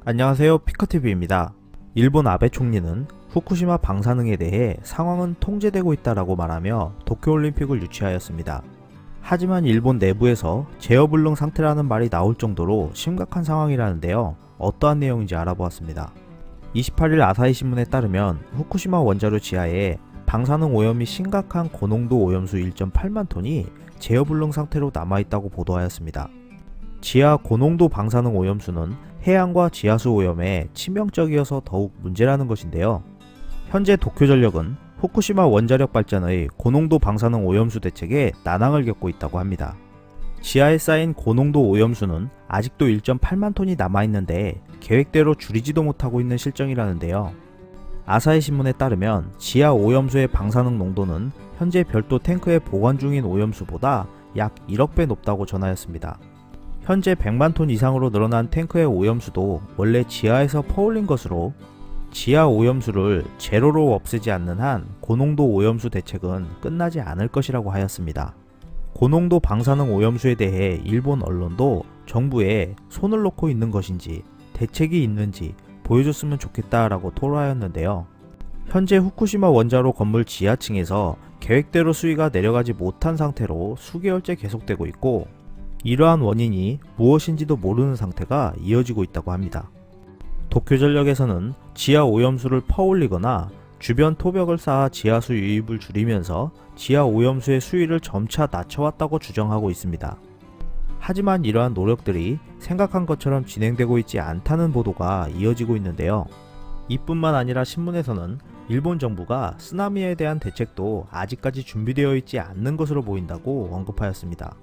안녕하세요, 피커TV입니다. 일본 아베 총리는 후쿠시마 방사능에 대해 상황은 통제되고 있다라고 말하며 도쿄올림픽을 유치하였습니다. 하지만 일본 내부에서 제어불능 상태라는 말이 나올 정도로 심각한 상황이라는데요. 어떠한 내용인지 알아보았습니다. 28일 아사히 신문에 따르면 후쿠시마 원자로 지하에 방사능 오염이 심각한 고농도 오염수 1.8만 톤이 제어불능 상태로 남아있다고 보도하였습니다. 지하 고농도 방사능 오염수는 해양과 지하수 오염에 치명적이어서 더욱 문제라는 것인데요. 현재 도쿄전력은 후쿠시마 원자력 발전의 고농도 방사능 오염수 대책에 난항을 겪고 있다고 합니다. 지하에 쌓인 고농도 오염수는 아직도 1.8만 톤이 남아있는데 계획대로 줄이지도 못하고 있는 실정이라는데요. 아사히 신문에 따르면 지하 오염수의 방사능 농도는 현재 별도 탱크에 보관 중인 오염수보다 약 1억 배 높다고 전하였습니다. 현재 100만 톤 이상으로 늘어난 탱크의 오염수도 원래 지하에서 퍼올린 것으로 지하 오염수를 제로로 없애지 않는 한 고농도 오염수 대책은 끝나지 않을 것이라고 하였습니다. 고농도 방사능 오염수에 대해 일본 언론도 정부에 손을 놓고 있는 것인지 대책이 있는지 보여줬으면 좋겠다라고 토로하였는데요. 현재 후쿠시마 원자로 건물 지하층에서 계획대로 수위가 내려가지 못한 상태로 수개월째 계속되고 있고 이러한 원인이 무엇인지도 모르는 상태가 이어지고 있다고 합니다. 도쿄전력에서는 지하 오염수를 퍼올리거나 주변 토벽을 쌓아 지하수 유입을 줄이면서 지하 오염수의 수위를 점차 낮춰왔다고 주장하고 있습니다. 하지만 이러한 노력들이 생각한 것처럼 진행되고 있지 않다는 보도가 이어지고 있는데요. 이뿐만 아니라 신문에서는 일본 정부가 쓰나미에 대한 대책도 아직까지 준비되어 있지 않는 것으로 보인다고 언급하였습니다.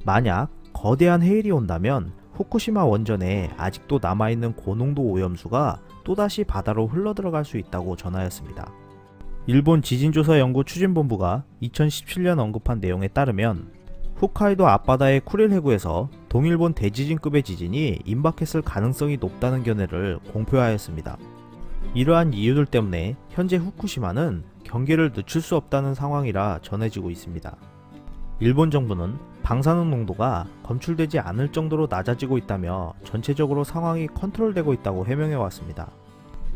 만약 거대한 해일이 온다면 후쿠시마 원전에 아직도 남아있는 고농도 오염수가 또다시 바다로 흘러들어갈 수 있다고 전하였습니다. 일본 지진조사연구 추진본부가 2017년 언급한 내용에 따르면 홋카이도 앞바다의 쿠릴 해구에서 동일본 대지진급의 지진이 임박했을 가능성이 높다는 견해를 공표하였습니다. 이러한 이유들 때문에 현재 후쿠시마는 경계를 늦출 수 없다는 상황이라 전해지고 있습니다. 일본 정부는 방사능 농도가 검출되지 않을 정도로 낮아지고 있다며 전체적으로 상황이 컨트롤되고 있다고 해명해 왔습니다.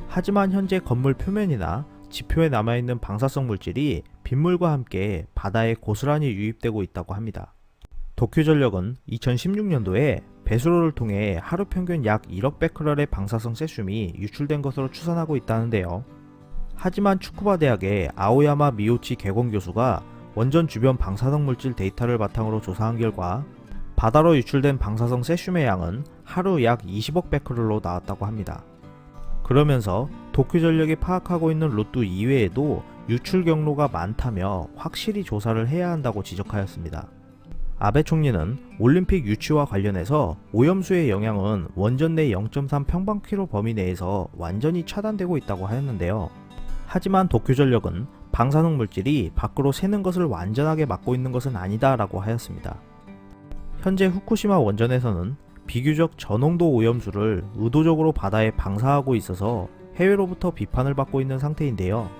하지만 현재 건물 표면이나 지표에 남아있는 방사성 물질이 빗물과 함께 바다에 고스란히 유입되고 있다고 합니다. 도쿄전력은 2016년도에 배수로를 통해 하루 평균 약 1억 베크렐의 방사성 세슘이 유출된 것으로 추산하고 있다는데요. 하지만 추쿠바 대학의 아오야마 미오치 개공 교수가 원전 주변 방사성 물질 데이터를 바탕으로 조사한 결과 바다로 유출된 방사성 세슘의 양은 하루 약 20억 베크렐로 나왔다고 합니다. 그러면서 도쿄전력이 파악하고 있는 루트 이외에도 유출 경로가 많다며 확실히 조사를 해야 한다고 지적하였습니다. 아베 총리는 올림픽 유치와 관련해서 오염수의 영향은 원전 내 0.3 평방키로 범위 내에서 완전히 차단되고 있다고 하였는데요. 하지만 도쿄전력은 방사능 물질이 밖으로 새는 것을 완전하게 막고 있는 것은 아니다 라고 하였습니다. 현재 후쿠시마 원전에서는 비교적 저농도 오염수를 의도적으로 바다에 방사하고 있어서 해외로부터 비판을 받고 있는 상태인데요.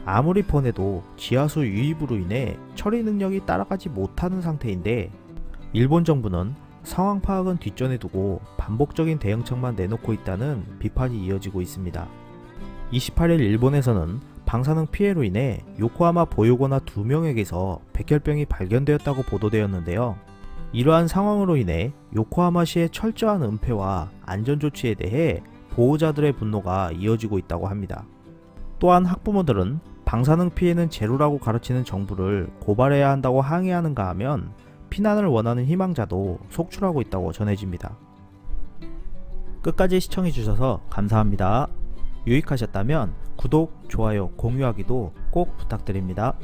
아무리 뻔해도 지하수 유입으로 인해 처리 능력이 따라가지 못하는 상태인데 일본 정부는 상황 파악은 뒷전에 두고 반복적인 대응책만 내놓고 있다는 비판이 이어지고 있습니다. 28일 일본에서는 방사능 피해로 인해 요코하마 보육원화 2명에게서 백혈병이 발견되었다고 보도되었는데요. 이러한 상황으로 인해 요코하마시의 철저한 은폐와 안전조치에 대해 보호자들의 분노가 이어지고 있다고 합니다. 또한 학부모들은 방사능 피해는 제로라고 가르치는 정부를 고발해야 한다고 항의하는가 하면 피난을 원하는 희망자도 속출하고 있다고 전해집니다. 끝까지 시청해주셔서 감사합니다. 유익하셨다면 구독, 좋아요, 공유하기도 꼭 부탁드립니다.